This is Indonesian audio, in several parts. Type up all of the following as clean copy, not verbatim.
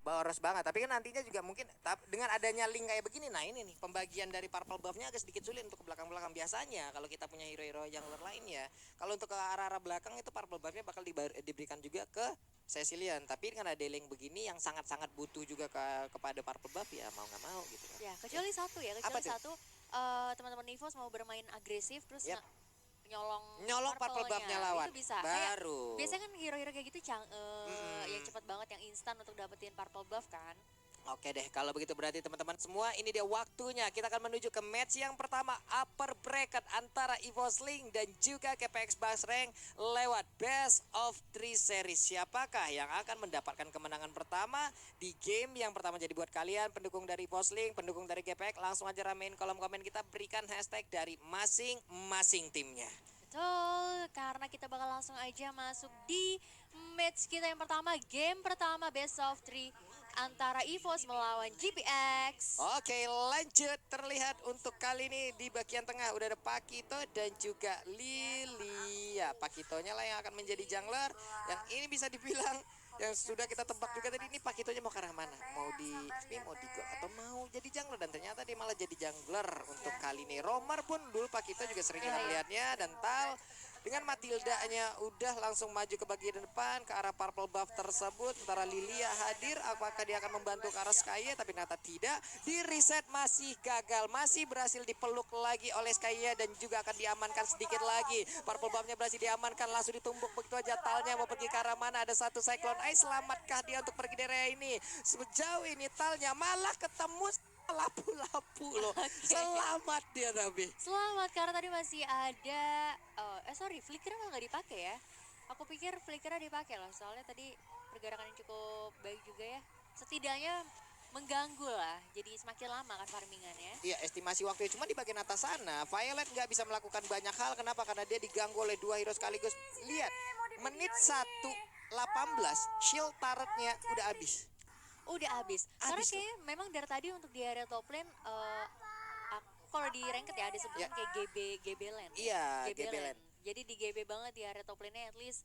boros banget. Tapi kan nantinya juga mungkin dengan adanya link kayak begini, nah ini nih pembagian dari purple buffnya agak sedikit sulit untuk ke belakang-belakang. Biasanya kalau kita punya hero-hero jungler lain ya, kalau untuk ke arah-arah belakang itu purple buffnya bakal diberikan juga ke Cecilian. Tapi kan ada link begini yang sangat-sangat butuh juga kepada purple buff ya mau nggak mau gitu kan. Ya, kecuali satu ya, Apa kecuali tuh? satu teman-teman EVOS mau bermain agresif terus Yap. nyolong Nyolong purple buffnya purple-nya. lawan. Itu bisa. Kayak Baru. biasanya kan hero-hero kayak gitu yang Mm-mm. cepat banget yang instan untuk dapetin purple buff kan. Oke deh, kalau begitu berarti teman-teman semua ini dia waktunya. Kita akan menuju ke match yang pertama, upper bracket antara EVOS Link dan juga KPX Basreng lewat Best of 3 series. Siapakah yang akan mendapatkan kemenangan pertama di game yang pertama? Jadi buat kalian pendukung dari EVOS Link, pendukung dari KPX, langsung aja ramein kolom komen kita, berikan hashtag dari masing-masing timnya. Betul, karena kita bakal langsung aja masuk di match kita yang pertama, game pertama best of 3 antara EVOS melawan GPX. Oke, lanjut. Terlihat untuk kali ini di bagian tengah udah ada Pakito dan juga Lilia. Pakitonya lah yang akan menjadi jungler. Yang ini bisa dibilang yang sudah kita tebak juga tadi, ini Pakitonya mau ke arah mana? Mau di SP, mau di gold, atau mau jadi jungler? Dan ternyata dia malah jadi jungler untuk kali ini. Romer pun dulu Pakito juga sering kita melihatnya, dan Tal dengan Matildanya udah langsung maju ke bagian depan ke arah purple buff tersebut. Sementara Lilia hadir, apakah dia akan membantu ke arah Skye? Tapi ternyata tidak. Di reset masih gagal, masih berhasil dipeluk lagi oleh Skye dan juga akan diamankan sedikit lagi. Purple buffnya berhasil diamankan, langsung ditumbuk begitu aja. Talnya mau pergi ke arah mana? Ada satu Cyclone Ice, selamatkah dia untuk pergi dari area ini? Sejauh ini Talnya malah ketemu lapu-lapu loh. Selamat dia tapi. Selamat, karena tadi masih ada, sorry, flicker malah nggak dipakai ya. Aku pikir flickernya dipakai loh, soalnya tadi pergerakan yang cukup baik juga ya. Setidaknya mengganggu lah, jadi semakin lama kan farmingannya. Iya, estimasi waktunya cuma di bagian atas sana. Violet nggak bisa melakukan banyak hal. Kenapa? Karena dia diganggu oleh dua hero sekaligus. Lihat, menit 1:18, shield turretnya udah habis. Udah habis. Karena Habis loh. kayaknya memang dari tadi untuk di area top lane, kalau di ranked ya ada sebutan Ya. kayak GB lane. Iya, GB GB lane. lane. Jadi di GB banget di area top lane-nya at least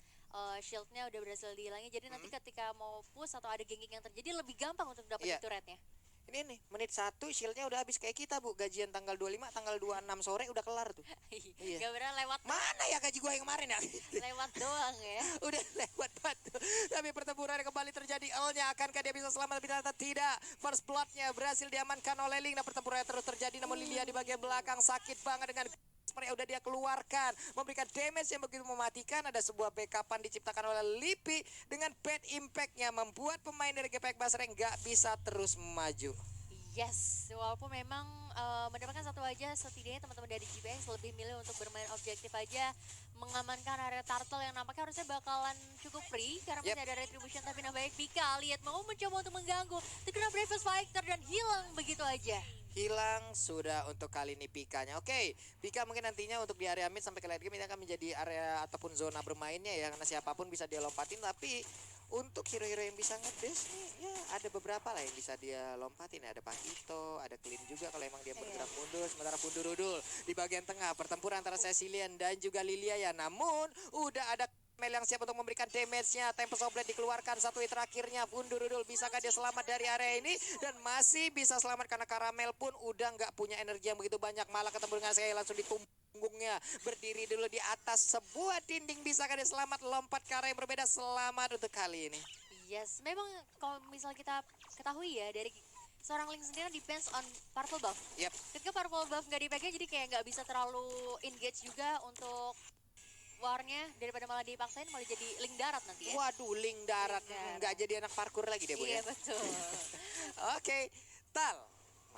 shieldnya udah berhasil dihilangin. Jadi nanti ketika mau push atau ada ganking yang terjadi lebih gampang untuk Iya. dapetin turretnya. Ini nih, menit 1 shieldnya udah habis kayak kita, Bu. Gajian tanggal 25, tanggal 26 sore udah kelar tuh. Iya. Gak benar lewat Mana ya gaji gua yang kemarin ya? lewat doang ya. Udah lewat batu. Tapi pertempuran kembali terjadi. L-nya akankah dia bisa selamat? Tapi ternyata tidak. First blood-nya berhasil diamankan oleh Link. Dan pertempuran terus terjadi. Namun Lilia di bagian belakang sakit banget dengan seperti udah dia keluarkan, memberikan damage yang begitu mematikan. Ada sebuah backupan diciptakan oleh Lipi dengan bad impact-nya membuat pemain dari GPX Basreng nggak bisa terus maju. Yes, walaupun memang mendapatkan satu aja, setidaknya teman-teman dari GPX lebih milih untuk bermain objektif aja, mengamankan area turtle yang nampaknya harusnya bakalan cukup free karena masih ada retribution. Tapi nampaknya Pika lihat mau mencoba untuk mengganggu, terkena Bravest Fighter dan hilang begitu aja. Hilang sudah untuk kali ini Pikanya. Oke, Pika mungkin nantinya untuk di area mid sampai ke late game ini akan menjadi area ataupun zona bermainnya ya, karena siapapun bisa dia lompatin. Tapi untuk hero-hero yang bisa ngedash nih ya ada beberapa lah yang bisa dia lompatin. Ada Pakito, ada Clean juga kalau emang dia bergerak mundur. Sementara Fundurudul di bagian tengah, pertempuran antara Cecilian dan juga Lilia ya. Namun udah ada Mel yang siap untuk memberikan damage-nya. Tempest of Blade dikeluarkan, satu hit terakhirnya. Fundurudul, bisakah dia selamat dari area ini? Dan masih bisa selamat karena Karamel pun udah nggak punya energi yang begitu banyak. Malah ketemu dengan saya langsung punggungnya. Berdiri dulu di atas sebuah dinding. Bisakah dia selamat? Lompat ke arah yang berbeda. Selamat untuk kali ini. Yes, memang kalau misal kita ketahui ya dari seorang Link sendiri depends on purple buff. Yap. Ketika purple buff nggak dipegang jadi kayak nggak bisa terlalu engage juga untuk warnya, daripada malah dipaksain malah jadi Link darat nanti ya. Waduh, Link darat. Nggak jadi anak parkur lagi dia, Bu ya. Iya betul. Oke, Tal.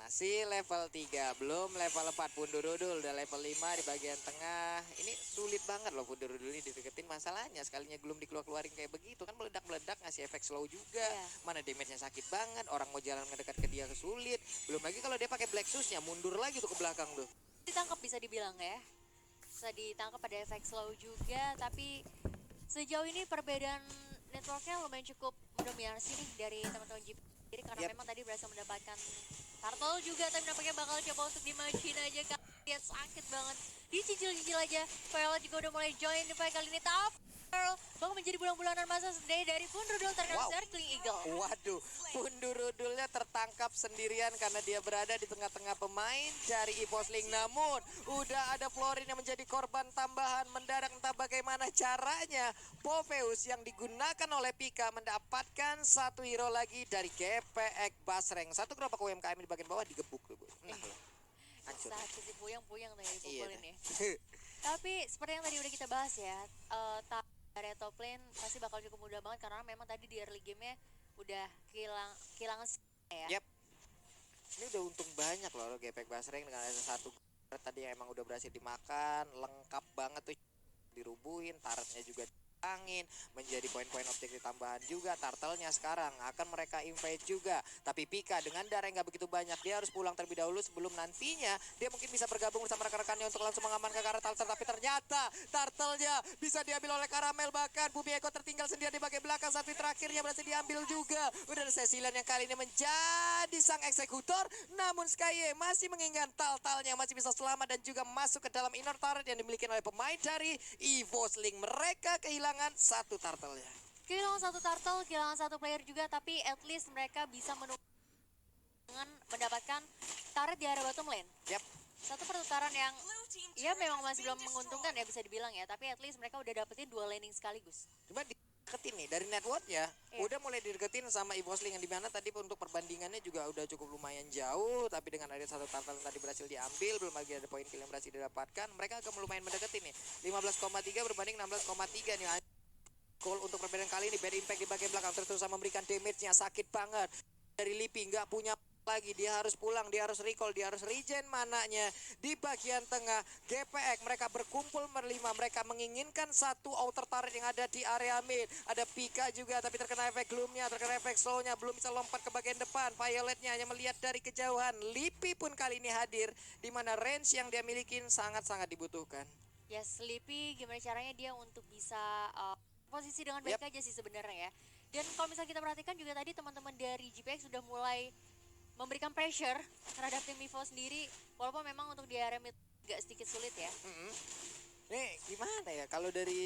Masih level 3, belum level 4. Fundurudul udah level 5 di bagian tengah. Ini sulit banget loh Fundurudul ini dideketin. Masalahnya sekalinya belum dikeluarin kayak begitu kan meledak-meledak, ngasih efek slow juga. Mana damage-nya sakit banget, orang mau jalan mendekat ke dia kesulit. Belum lagi kalau dia pakai Black Shoes-nya mundur lagi tuh ke belakang tuh. Ditangkap bisa dibilang ya. Bisa ditangkap pada efek slow juga, tapi sejauh ini perbedaan networknya lumayan cukup mendominasi nih dari teman-teman GP. Jadi karena memang tadi berhasil mendapatkan turtle juga, tapi nampaknya bakal coba untuk dimajin aja kan. Lihat sakit banget. Dicicil-cicil aja. Violet juga udah mulai join di fight kali ini. Tapi Earl bakal menjadi bulan-bulanan masa sendiri dari Punrudul terkena Wow. Circling Eagle. Waduh, Pundurudulnya tertangkap sendirian karena dia berada di tengah-tengah pemain dari EVOS-Link. Namun, udah ada Florin yang menjadi korban tambahan mendadak entah bagaimana caranya. Popheus yang digunakan oleh Pika mendapatkan satu hero lagi dari GPX Basreng. Satu gerobak UMKM di bagian bawah digebuk tuh, Bu. Nah, loh. Hancur. Saat si puyang-puyang tuh yang Iya. dipukulin ya. Tapi seperti yang tadi udah kita bahas ya, area top lane pasti bakal cukup mudah banget karena memang tadi di early game-nya udah kehilangan ya. Yep. Ini udah untung banyak loh GPX Basreng dengan ada satu tadi yang emang udah berhasil dimakan, lengkap banget tuh, dirubuhin, turretnya juga angin, menjadi poin-poin objektif tambahan juga. Turtle-nya sekarang akan mereka invade juga, tapi Pika dengan darah yang gak begitu banyak, dia harus pulang terlebih dahulu sebelum nantinya dia mungkin bisa bergabung bersama rekan-rekannya untuk langsung mengamankan ke arah Turtle. Tapi ternyata Turtle-nya bisa diambil oleh Karamel, bahkan Bumi Eko tertinggal sendiri di bagian belakang. Satu terakhirnya berhasil diambil juga. Udah ada Cecilian yang kali ini menjadi sang eksekutor, namun Skye masih mengingat Tal-Talnya masih bisa selamat dan juga masuk ke dalam inner turret yang dimiliki oleh pemain dari EVOS-Link. Mereka kehilangan satu turtle-nya. Kehilangan satu turtle, kehilangan satu player juga, tapi at least mereka bisa dengan mendapatkan turret di area bottom lane. Yap. Satu pertukaran yang ya memang masih belum menguntungkan ya bisa dibilang ya, tapi at least mereka udah dapetin dua laning sekaligus. Cuma dideketin nih dari networknya, Iya. udah mulai dideketin sama EVOS-Link yang dimana tadi untuk perbandingannya juga udah cukup lumayan jauh, tapi dengan ada satu turtle yang tadi berhasil diambil, belum lagi ada poin kill yang berhasil didapatkan, mereka agak lumayan mendeketin nih. 15,3 berbanding 16,3 nih. Goal untuk perbedaan kali ini, bad impact di bagian belakang, terus memberikan damage-nya sakit banget. Dari Lipi nggak punya lagi, dia harus pulang, dia harus recall, dia harus regen mananya. Di bagian tengah GPX mereka berkumpul berlima, mereka menginginkan satu outer turret yang ada di area mid. Ada Pika juga tapi terkena efek gloomnya, terkena efek slownya, belum bisa lompat ke bagian depan. Violetnya hanya melihat dari kejauhan. Lipi pun kali ini hadir, di mana range yang dia miliki sangat-sangat dibutuhkan. Ya Sleepy gimana caranya dia untuk bisa posisi dengan baik aja sih sebenarnya ya. Dan kalau misalnya kita perhatikan juga tadi teman-teman dari GPX sudah mulai memberikan pressure terhadap tim Vivo sendiri, walaupun memang untuk di area mid agak sedikit sulit ya. Nih gimana ya, kalau dari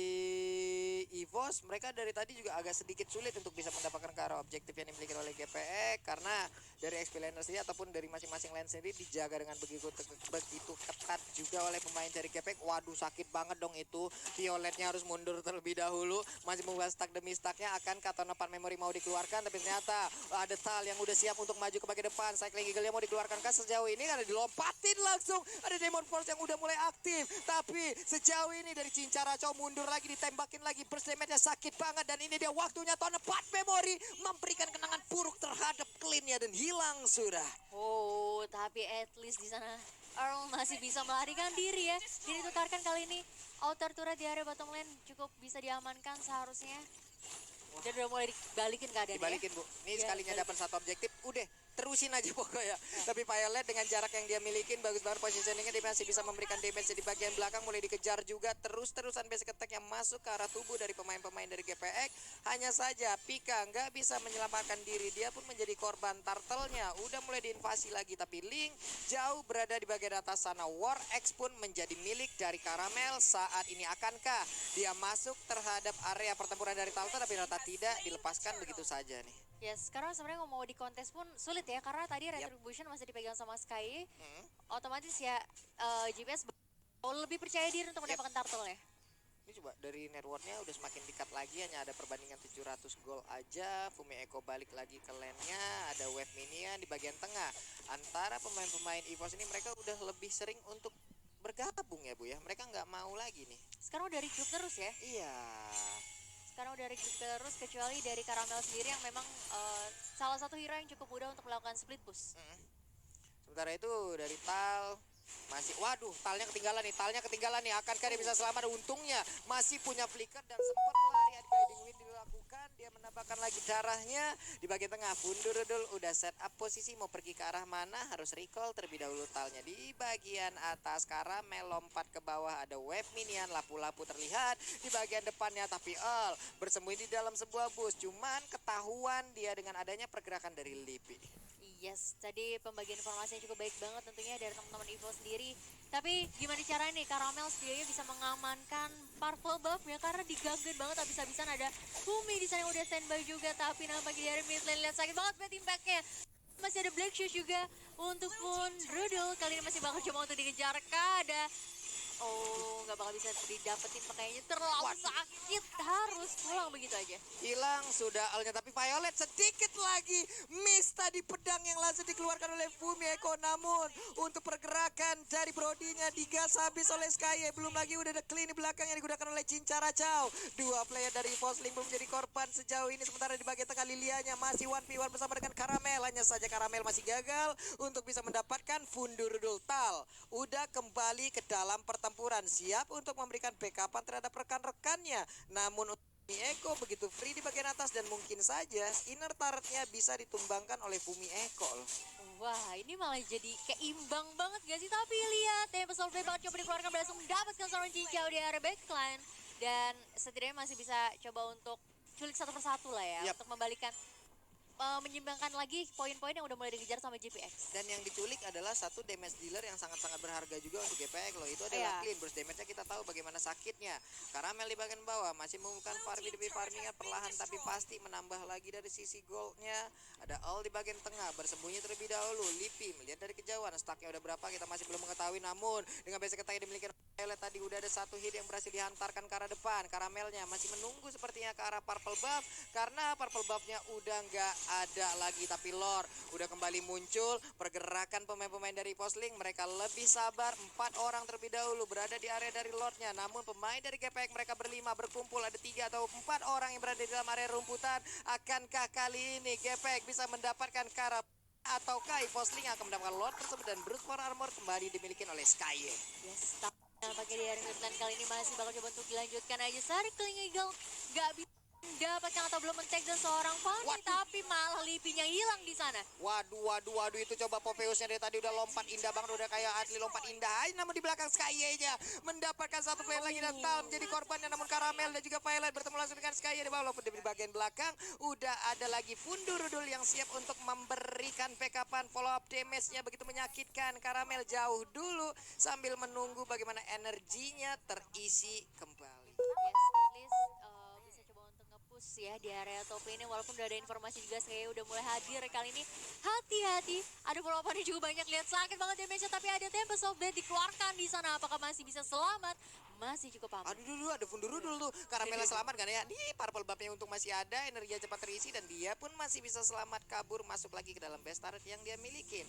EVOS mereka dari tadi juga agak sedikit sulit untuk bisa mendapatkan ke arah objektif yang dimiliki oleh GPX, karena dari XP laner sendiri ataupun dari masing-masing lane sendiri dijaga dengan begitu ketat juga oleh pemain dari GPX. Waduh sakit banget dong itu, Violetnya harus mundur terlebih dahulu, masih membuat stack demi stacknya. Akan Katana Part Memory mau dikeluarkan, tapi ternyata ada Tal yang udah siap untuk maju ke bagian depan. Cycling Eagle-nya mau dikeluarkan kan sejauh ini karena dilompatin langsung. Ada Demon Force yang udah mulai aktif, tapi sejauh ini dari Cincara Chow mundur lagi, ditembakin lagi, burst damage-nya sakit banget. Dan ini dia waktunya Tone Part Memory memberikan kenangan buruk terhadap Clean-nya dan hilang sudah. Oh, tapi at least di sana Earl masih bisa melarikan diri ya. Jadi tukarkan kali ini outer turret di area bottom lane cukup bisa diamankan seharusnya. Dan udah mulai dibalikin keadaannya. Dibalikin Bu, ini Ya, sekalinya balikin. dapat satu objektif, udah terusin aja pokoknya. Tapi Violet dengan jarak yang dia milikin bagus banget positioningnya, dia masih bisa memberikan damage di bagian belakang. Mulai dikejar juga, terus-terusan basic attack yang masuk ke arah tubuh dari pemain-pemain dari GPX. Hanya saja Pika nggak bisa menyelamatkan diri, dia pun menjadi korban. Turtle-nya udah mulai diinvasi lagi, tapi Link jauh berada di bagian atas sana. War X pun menjadi milik dari Karamel. Saat ini akankah dia masuk terhadap area pertempuran dari Turtle, tapi ternyata tidak, dilepaskan begitu saja nih. Yes, sekarang sebenarnya mau di kontes pun sulit ya karena tadi Retribution masih dipegang sama Sky. Otomatis ya GPS lebih percaya diri untuk mendapatkan turtle ya. Ini coba dari networknya udah semakin dekat lagi, hanya ada perbandingan 700 gol aja. Fumi Eko balik lagi ke lane-nya, ada Wave Minion di bagian tengah. Antara pemain-pemain EVOS ini mereka udah lebih sering untuk bergabung ya Bu ya. Mereka nggak mau lagi nih. Sekarang udah regroup terus ya. Iya. Sekarang udah regroup terus kecuali dari Karamel sendiri yang memang salah satu hero yang cukup mudah untuk melakukan split push. Sementara itu dari Tal masih, waduh, Talnya ketinggalan nih. Akankah dia bisa selamat? Untungnya masih punya flicker dan sempat lari. Ada guiding wind dilakukan, dia menambahkan lagi darahnya di bagian tengah. Fundurudul udah set up posisi mau pergi ke arah mana, harus recall terlebih dahulu. Talnya di bagian atas, Karamel lompat ke bawah, ada wave minion, lapu-lapu terlihat di bagian depannya, tapi Earl bersembunyi di dalam sebuah bus. Cuman ketahuan dia dengan adanya pergerakan dari Lipi. Yes, tadi pembagian informasinya cukup baik banget tentunya dari teman-teman Evo sendiri. Tapi gimana caranya nih Karamel setidaknya bisa mengamankan Purple buff-nya karena digangguin banget habis-habisan ada Bumi di sana yang udah standby juga tapi nampaknya dari mid lane lihat sakit banget bad impact-nya. Masih ada Black Shoes juga untuk pun Rudol kali ini masih bakal coba untuk dikejar ada nggak bakal bisa didapetin kayaknya terlalu Waduh. sakit harus pulang begitu aja. Hilang sudah alnya, tapi Violet sedikit lagi miss tadi pedang yang langsung dikeluarkan oleh Fumi Eko, namun untuk pergerakan dari Brodinya digas habis oleh Skye. Belum lagi udah ada clean di belakang yang digunakan oleh Cincara Chow. Dua player dari Fosling belum menjadi korban sejauh ini, sementara di bagian tengah Lilianya masih 1v1 bersama dengan Karamel. Hanya saja Karamel masih gagal untuk bisa mendapatkan Fundurudul Tal. Udah kembali ke dalam pertempuran, siap untuk memberikan backupan terhadap rekan-rekannya, namun Fumi Eko begitu free di bagian atas dan mungkin saja inner turretnya bisa ditumbangkan oleh Fumi Eko loh. Wah, ini malah jadi keimbang banget gak sih? Tapi lihat, Tempest of Fate bakal coba dikeluarkan berhasil mendapatkan seorang cincau di area backline. Dan setidaknya masih bisa coba untuk culik satu persatu lah ya. Yap. Untuk membalikan, menyimbangkan lagi poin-poin yang udah mulai dikejar sama GPX. Dan yang diculik adalah satu damage dealer yang sangat-sangat berharga juga untuk GPX loh. Itu adalah clean burst damage-nya, kita tahu bagaimana sakitnya. Karamel di bagian bawah masih membuka farming demi farmingnya perlahan tapi pasti menambah lagi dari sisi goldnya. Ada all di bagian tengah bersembunyi terlebih dahulu. Lipi melihat dari kejauhan stacknya udah berapa kita masih belum mengetahui, namun dengan basic attack yang dimiliki Violet tadi udah ada satu hit yang berhasil dihantarkan ke arah depan. Karamelnya masih menunggu sepertinya ke arah purple buff karena purple buffnya udah nggak ada lagi, tapi Lord udah kembali muncul. Pergerakan pemain-pemain dari Posling mereka lebih sabar, 4 orang terlebih dahulu berada di area dari Lordnya, namun pemain dari GPX mereka berlima berkumpul, ada 3 atau 4 orang yang berada di dalam area rumputan. Akankah kali ini GPX bisa mendapatkan Karab ataukah Posling akan mendapatkan Lord tersebut dan Brute for Armor kembali dimiliki oleh Skye. Yes, pakai di area midlane kali ini masih bakal coba untuk dilanjutkan aja. Sari Kling Eagle nggak bisa mendapatkan atau belum men-tag dan seorang Fanny, Waduh. tapi malah Lipinya hilang di sana. Waduh, itu coba Popeyusnya dari tadi udah lompat indah banget, udah kayak atlet lompat indah aja, namun di belakang Skye-nya mendapatkan satu player lagi dan Tal menjadi korbannya, namun Karamel dan juga Violet bertemu langsung dengan Skye di bawah, walaupun di bagian belakang udah ada lagi Fundurudul yang siap untuk memberikan backupan follow up damage-nya begitu menyakitkan. Karamel jauh dulu sambil menunggu bagaimana energinya terisi kembali. Yes, at least bisa coba untuk nge-push ya di area top lane, walaupun udah ada informasi juga saya udah mulai hadir kali ini. Hati-hati, ada follow-up-nya juga banyak, lihat sakit banget damage-nya, tapi ada Tempest of Death dikeluarkan di sana. Apakah masih bisa selamat? Masih cukup aman. Aduh, dulu ada Fundurudul tuh. Karamela selamat kan ya. Nih purple buff-nya untuk masih ada, energinya cepat terisi dan dia pun masih bisa selamat kabur masuk lagi ke dalam base turret yang dia milikin.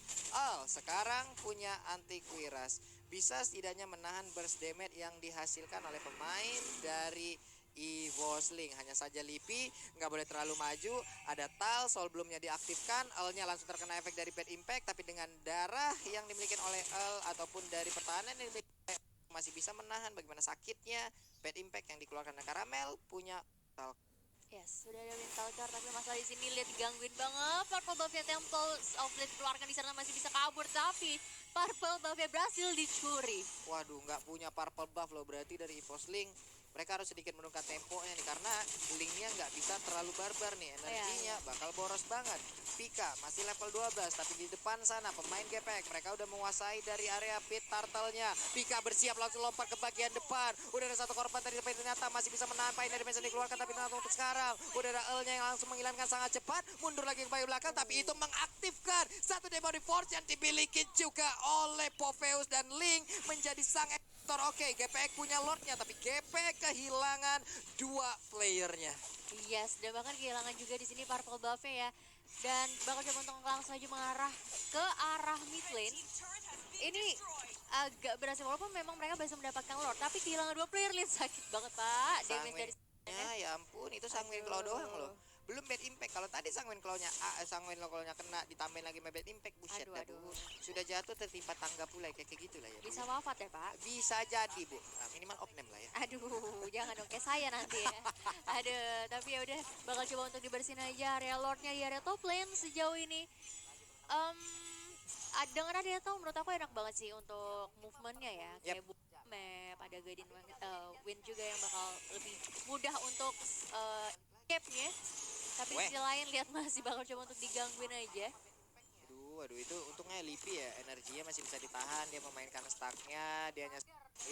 Sekarang punya antivirus. Bisa setidaknya menahan burst damage yang dihasilkan oleh pemain dari Evosling. Hanya saja Lipi nggak boleh terlalu maju. Ada Tal, Soul belumnya diaktifkan, Earl-nya langsung terkena efek dari bad impact, tapi dengan darah yang dimiliki oleh Earl ataupun dari pertahanan yang dimiliki oleh Earl, masih bisa menahan bagaimana sakitnya bad impact yang dikeluarkan oleh Karamel punya Tal. Yes, sudah ada mental car, tapi masalah di sini lihat digangguin banget. Purple buff-nya Tempest of Death dikeluarkan di sana masih bisa kabur, tapi purple buff-nya berhasil dicuri. Waduh, nggak punya purple buff loh, berarti dari Evosling mereka harus sedikit menurunkan temponya nih, karena linknya nggak bisa terlalu barbar nih, energinya bakal boros banget. Pika masih level 12, tapi di depan sana pemain GPX mereka udah menguasai dari area pit turtle-nya. Pika bersiap langsung lompat ke bagian depan, udah ada satu korban tadi, tapi ternyata masih bisa menahan pain dari yang dikeluarkan, tapi ternyata untuk sekarang udah ada Earl-nya yang langsung menghilangkan sangat cepat, mundur lagi ke bagian belakang, tapi itu mengaktifkan satu Demonic Force yang dimiliki juga oleh Popheus dan Link menjadi sang Oke, GPX punya Lordnya, tapi GPX kehilangan 2 playernya. Yes, dan bahkan kehilangan juga di sini purple buff-nya ya. Dan bakal coba untuk langsung aja mengarah ke arah mid lane. Ini agak berhasil, walaupun memang mereka berhasil mendapatkan Lord, tapi kehilangan 2 player, lihat sakit banget Pak. Damage dari Ya ampun, itu Sanguine Claw doang loh. Belum bad impact. Kalau tadi Sanguine Claw-nya kena ditambahin lagi bad impact, buset dah, Aduh. sudah jatuh tertimpa tangga pula, kayak gitu lah ya. Bisa wafat ya Pak. Bisa jadi, Bu. Nah, minimal opname lah ya. Aduh, jangan dong kayak saya nanti ya. Aduh, tapi ya udah bakal coba untuk dibersihin aja area Lordnya di area top lane sejauh ini. Dengan area tahu menurut aku enak banget sih untuk movementnya ya. Kayak map, ada Guardian Wind juga yang bakal lebih mudah untuk escape-nya. Tapi di sisi lain lihat masih bakal coba untuk digangguin aja. Waduh, itu untungnya Lipi ya, energinya masih bisa ditahan, dia memainkan stacknya,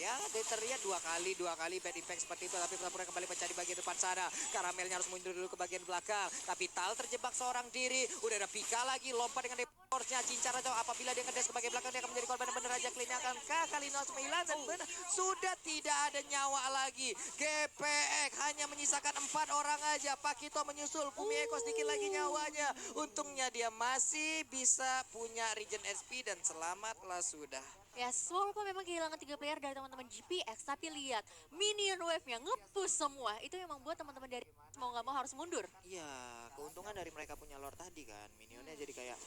ya dia terlihat dua kali bad impact seperti itu, tapi pertempuran kembali pecah di bagian depan sana. Karamelnya harus mundur dulu ke bagian belakang, tapi Tal terjebak seorang diri, udah ada Pika lagi, lompat dengan force-nya, cincar atau apabila dia ngedes ke bagian belakang, dia akan menjadi korban bener aja, clean-nya akan kali 09 dan benar, sudah tidak ada nyawa lagi. GPX hanya menyisakan 4 orang aja, Pakito menyusul, Fumieko sedikit lagi nyawanya, untungnya dia masih bisa punya regen SP dan selamatlah sudah. Ya, walaupun memang kehilangan 3 player dari teman-teman GPX, tapi lihat minion wave-nya nge-push semua. Itu yang membuat teman-teman dari mau nggak mau harus mundur. Iya, keuntungan dari mereka punya lore tadi kan, minionnya jadi kayak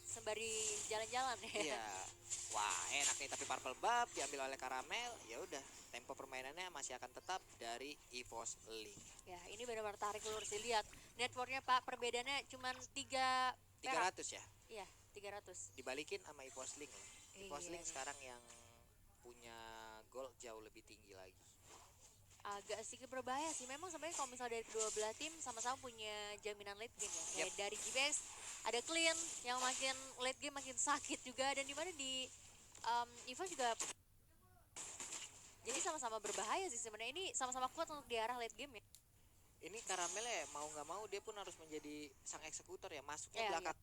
Sembari jalan-jalan ya. iya. Wah, enak nih, tapi purple buff diambil oleh Karamel, ya udah, tempo permainannya masih akan tetap dari EVOS Link. Ya, ini benar-benar tarik ulur sih. Lihat networknya Pak, perbedaannya cuma 3 perak. 300 ya, Iya, 300. dibalikin sama EVOS Link loh. EVOS Iya, Link iya. sekarang yang punya gold jauh lebih tinggi lagi. Agak sedikit berbahaya sih. Memang sebenarnya kalau misalnya dari kedua belah tim sama-sama punya jaminan late game ya. Kayak dari GPX ada clean yang makin late game makin sakit juga, dan dimana di Evo juga jadi sama-sama berbahaya sih sebenarnya. Ini sama-sama kuat untuk di arah late game ya. Ini Karamel ya, mau nggak mau dia pun harus menjadi sang eksekutor ya, masuknya Iya, belakang.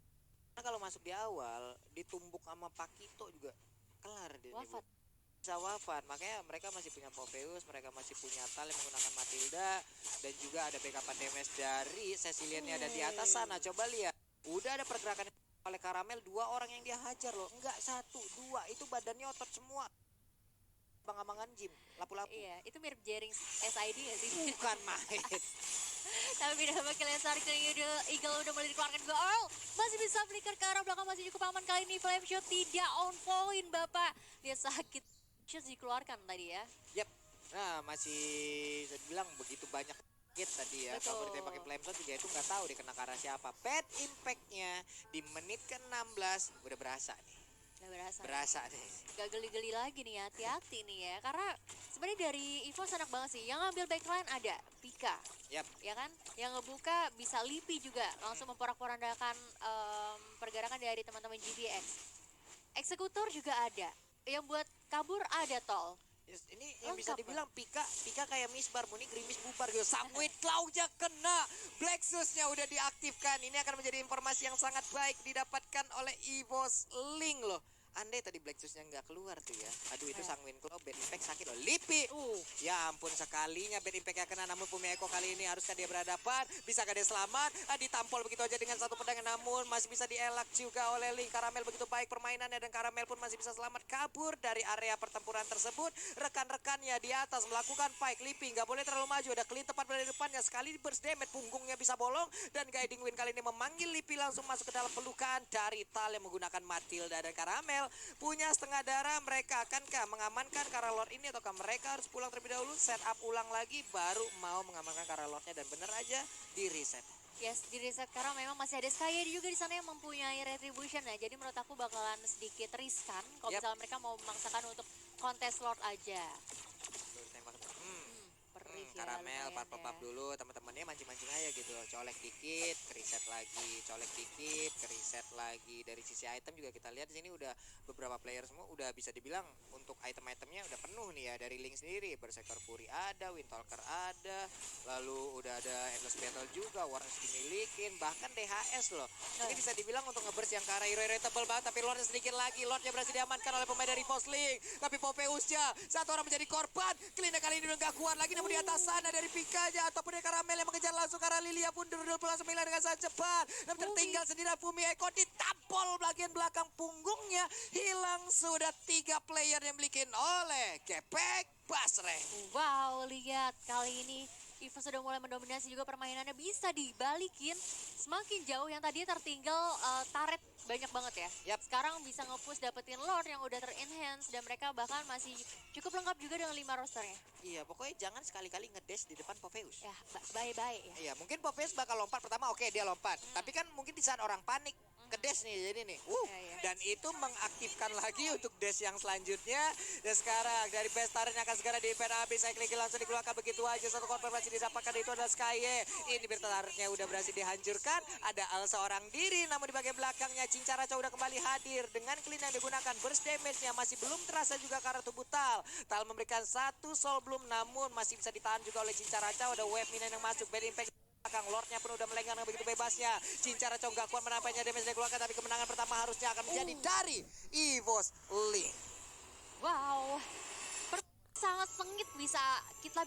Karena kalau masuk di awal, ditumbuk sama Pakito juga kelar dia. Wafat. Bisa wafat, makanya mereka masih punya Popheus, mereka masih punya Tal yang menggunakan Matilda, dan juga ada backupan damage dari Cecilian-nya ada di atas sana. Coba lihat, udah ada pergerakan oleh Karamel, 2 orang yang dia hajar loh, enggak 1, 2, itu badannya otot semua. Bang-abangan gym, lapu-lapu. Iya, itu mirip Jering SID ya sih. Bukan main. Tapi udah pakai laser ke Eagle udah mulai dikeluarkan gol. Masih bisa flicker ke arah belakang, masih cukup aman kali ini. Flame shot tidak on point, Bapak. Dia sakit. Shot dikeluarkan tadi ya. Yap. Nah, masih saya bilang begitu banyak hit tadi ya. Kalau Betul. ditembak flame shot juga itu nggak tahu dia kena ke arah siapa. Bad impact-nya di menit ke-16 udah berasa nih. Udah berasa. Berasa nih. Gak geli-geli lagi nih ya, hati-hati nih ya. Karena sebenarnya dari Evo enak banget sih. Yang ngambil backline ada Pika, Yap. ya kan? Yang ngebuka bisa Lipi juga, langsung memporak-porandakan pergerakan dari teman-teman GBX. Eksekutor juga ada. Yang buat kabur ada Tol. Yes, ini yang bisa Lengkap, dibilang Pika kayak misbar, Muni gerimis bubar gitu. Samwit Cloud-nya kena, Blacksus-nya udah diaktifkan. Ini akan menjadi informasi yang sangat baik didapatkan oleh EVOS Link loh. Andai tadi Blacksus-nya nggak keluar tuh ya. Aduh, itu Sanguin Claw, bad impact sakit loh. Lipi. Ya ampun, sekalinya bad impact-nya kena, namun Fumieko kali ini haruskah dia berhadapan? Bisakah dia selamat? Ditampol begitu aja dengan satu pedang, namun masih bisa dielak juga oleh Link. Karamel begitu baik permainannya, dan Karamel pun masih bisa selamat kabur dari area pertempuran tersebut. Rekan-rekannya di atas melakukan fight. Lipi nggak boleh terlalu maju, ada clean tepat dari depannya. Sekali burst damage, punggungnya bisa bolong, dan Guiding Wind kali ini memanggil Lipi langsung masuk ke dalam pelukan dari Tal yang menggunakan Matilda. Dan Karamel punya setengah darah, mereka akankah mengamankan Karalord ini, ataukah mereka harus pulang terlebih dahulu, set up ulang lagi, baru mau mengamankan Karalordnya, dan bener aja di reset. Yes, di reset karena memang masih ada Skye juga di sana yang mempunyai retribution ya. Jadi menurut aku bakalan sedikit riskan kalau misalnya mereka mau memaksakan untuk kontes Lord aja. Tuh, tembak. Perih ya, Karamel, lumayan pap ya. dulu, teman-temannya mancing-mancing aja gitu, colek dikit, reset lagi, colek dikit, reset lagi. Dari sisi item juga kita lihat di sini udah beberapa player semua udah bisa dibilang untuk item-itemnya udah penuh nih ya. Dari Link sendiri, Berserker Fury ada, Windtalker ada, lalu udah ada Endless Battle juga, Warnes dimilikin, bahkan DHS loh. Ini bisa dibilang untuk ngeburst yang ke arah hero tebel banget, tapi Lordnya sedikit lagi. Lordnya berhasil diamankan oleh pemain dari EVOS Link, tapi Popheusnya satu orang menjadi korban. Clean kali ini udah gak kuat lagi, namun di atas sana dari Pikanya ataupun dari Karamel yang mengejar langsung ke arah Lilia pun dulu langsung hilang dengan sangat cepat, dan tertinggal sendirian Fumieko ditampol bagian belakang punggungnya, hilang sudah 3 player yang dimiliki oleh Gepek Basre. Wow, lihat kali ini Evo sudah mulai mendominasi juga, permainannya bisa dibalikin semakin jauh. Yang tadi tertinggal turret banyak banget ya. Yap. Sekarang bisa nge-push dapetin Lord yang udah ter-enhance, dan mereka bahkan masih cukup lengkap juga dengan 5 rosternya. Iya, pokoknya jangan sekali-kali ngedash di depan Popheus. Ya, bye-bye ya. Iya, mungkin Popheus bakal lompat pertama, oke dia lompat. Tapi kan mungkin di saat orang panik, ke dash nih jadi nih. Iya. Dan itu mengaktifkan lagi untuk dash yang selanjutnya. Dan sekarang dari best turret yang akan segera di event habis. Saya klik langsung dikeluarkan begitu aja. Satu korban masih didapatkan, itu adalah Skye. Ini best turretnya udah berhasil dihancurkan. Ada Al seorang diri, namun di bagian belakangnya Cincaraca udah kembali hadir. Dengan clean yang digunakan, burst damage-nya masih belum terasa juga karena tubuh Tal. Tal memberikan satu soul bloom, namun masih bisa ditahan juga oleh Cincaraca. Ada wave minion yang masuk, bad impact belakang. Lordnya pun udah melenggang dengan begitu bebasnya. Cincaraca nggak kuat menampaknya damage dikeluarkan, tapi kemenangan pertama harusnya akan menjadi dari EVOS Link. Wow. Sangat sengit bisa kita